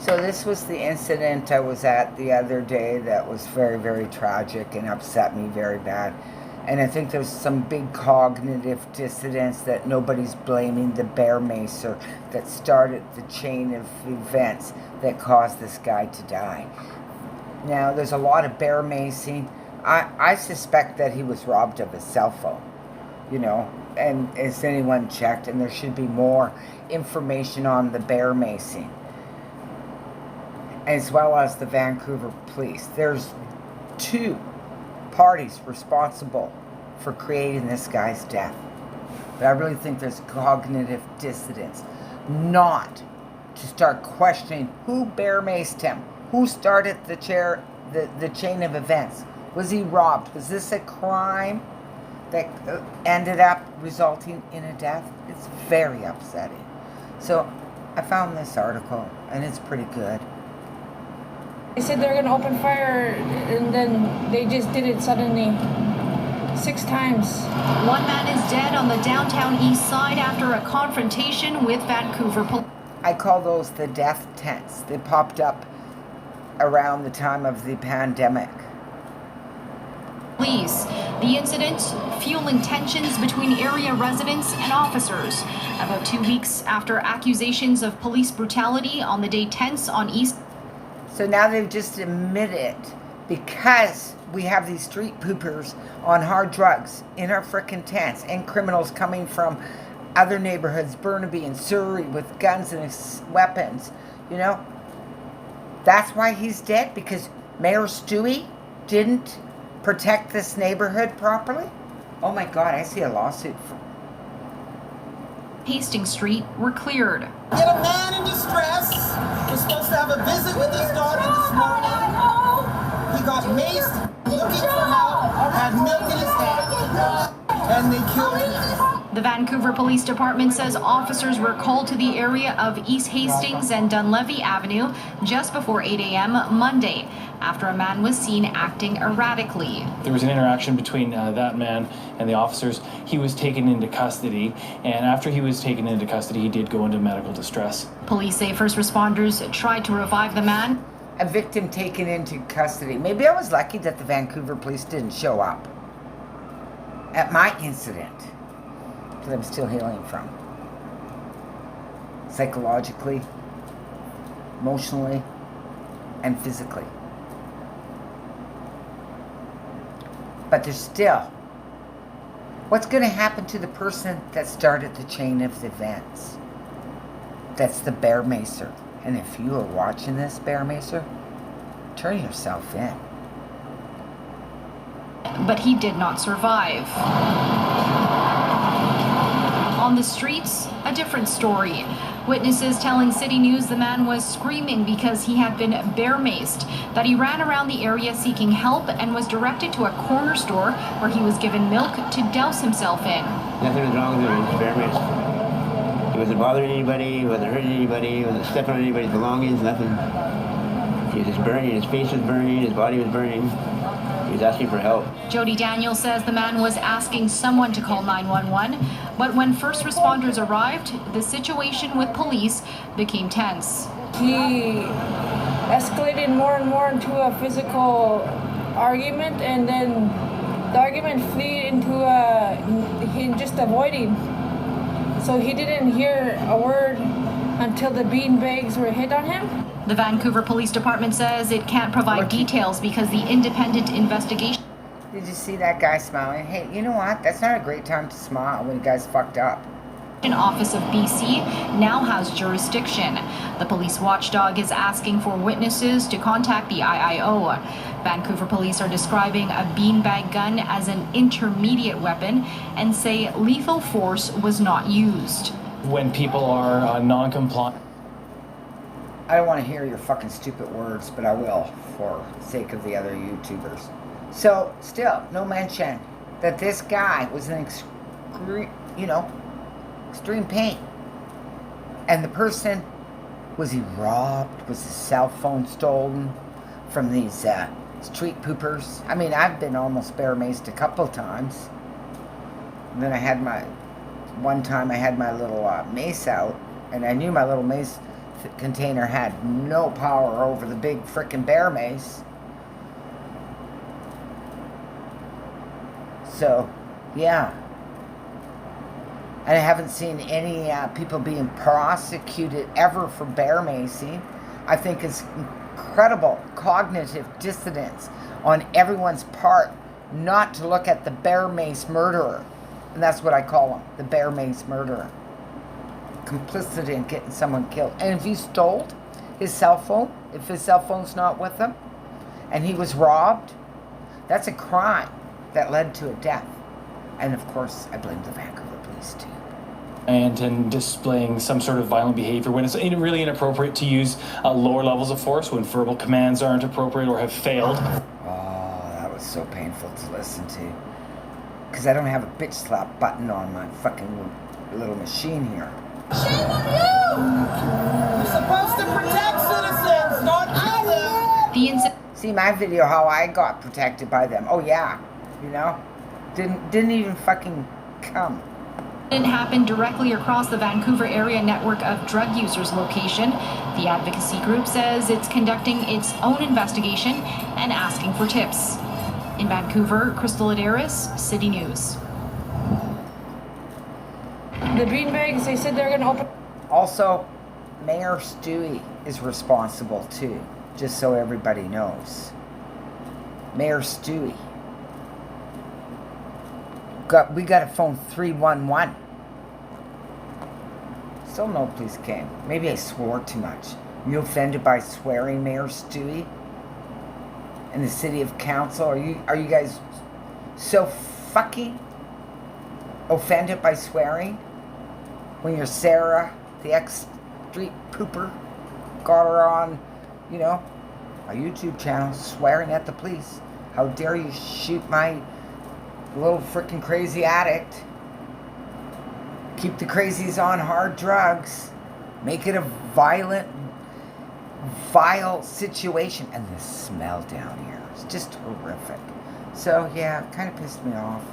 So this was the incident I was at the other day that was very, very tragic and upset me very bad. And I think there's some big cognitive dissonance that nobody's blaming the bear macer that started the chain of events that caused this guy to die. Now, there's a lot of bear macing. I suspect that he was robbed of his cell phone, and has anyone checked? And there should be more information on the bear macing, as well as the Vancouver Police. There's 2 parties responsible for creating this guy's death. But I really think there's cognitive dissonance not to start questioning who bear maced him, who started the chain of events. Was he robbed? Was this a crime that ended up resulting in a death? It's very upsetting. So I found this article, and it's pretty good. They said they were going to open fire, and then they just did it suddenly 6 times. One man is dead on the downtown east side after a confrontation with Vancouver Police. I call those the death tents. They popped up around the time of the pandemic. The incident fueling tensions between area residents and officers. About 2 weeks after accusations of police brutality on the day tents on East. So now they've just admitted, because we have these street poopers on hard drugs in our frickin' tents and criminals coming from other neighborhoods, Burnaby and Surrey, with guns and weapons, That's why he's dead, because Mayor Stewie didn't protect this neighborhood properly? Oh my God, I see a lawsuit. Hastings Street were cleared. Yet a man in distress was supposed to have a visit with his daughter this morning. He got maced, looking for help, had milk in his hand, and they killed him. The Vancouver Police Department says officers were called to the area of East Hastings and Dunleavy Avenue just before 8 a.m. Monday after a man was seen acting erratically. There was an interaction between that man and the officers. He was taken into custody, and after he was taken into custody, he did go into medical distress. Police say first responders tried to revive the man. A victim taken into custody. Maybe I was lucky that the Vancouver Police didn't show up at my incident that I'm still healing from. Psychologically, emotionally, and physically. But there's still, what's going to happen to the person that started the chain of events? That's the bear macer. And if you are watching this, bear macer, turn yourself in. But he did not survive. On the streets, a different story. Witnesses telling City News the man was screaming because he had been bear maced, that he ran around the area seeking help and was directed to a corner store where he was given milk to douse himself in. Nothing was wrong with him, he was bear maced. He wasn't bothering anybody, he wasn't hurting anybody, he wasn't stepping on anybody's belongings, nothing. He was just burning, his face was burning, his body was burning. He was asking for help. Jody Daniel says the man was asking someone to call 911, but when first responders arrived, the situation with police became tense. He escalated more and more into a physical argument, and then the argument flew into him just avoiding. So he didn't hear a word until the bean bags were hit on him. The Vancouver Police Department says it can't provide details because the independent investigation. Did you see that guy smiling? Hey, you know what? That's not a great time to smile when a guy's fucked up. An office of BC now has jurisdiction. The police watchdog is asking for witnesses to contact the IIO. Vancouver police are describing a beanbag gun as an intermediate weapon and say lethal force was not used. When people are non-compliant. I don't want to hear your fucking stupid words, but I will for sake of the other YouTubers. So, still, no mention that this guy was in extreme pain. And the person, was he robbed? Was his cell phone stolen from these street poopers? I mean, I've been almost bear maced a couple times. And then one time I had my little mace out, and I knew my little mace container had no power over the big frickin' bear mace. So, yeah. And I haven't seen any people being prosecuted ever for bear macing. I think it's incredible cognitive dissonance on everyone's part not to look at the bear mace murderer. And that's what I call him, the bear mace murderer. Complicity in getting someone killed. And if he stole his cell phone, if his cell phone's not with him, and he was robbed, that's a crime that led to a death. And of course, I blame the Vancouver Police too. And displaying some sort of violent behavior when it's really inappropriate to use lower levels of force, when verbal commands aren't appropriate or have failed. Oh, that was so painful to listen to. Because I don't have a bitch slap button on my fucking little machine here. Shame on you! You're supposed to protect citizens, not kill them! The incident See my video how I got protected by them. Oh yeah, you know? Didn't even fucking come. happened directly across the Vancouver area network of drug users location. The advocacy group says it's conducting its own investigation and asking for tips. In Vancouver, Crystal Adaris, City News. The beanbags, they said they're going to open. Also, Mayor Stewie is responsible too, just so everybody knows. Mayor Stewie. We got to phone 311. Still no police came. Maybe I swore too much. You offended by swearing, Mayor Stewie? In the city of council? Are you guys so fucking offended by swearing? When you're Sarah, the ex-street pooper, got her on, you know, a YouTube channel swearing at the police. How dare you shoot my little freaking crazy addict. Keep the crazies on hard drugs. Make it a violent, vile situation. And the smell down here is just horrific. So, yeah, it kind of pissed me off.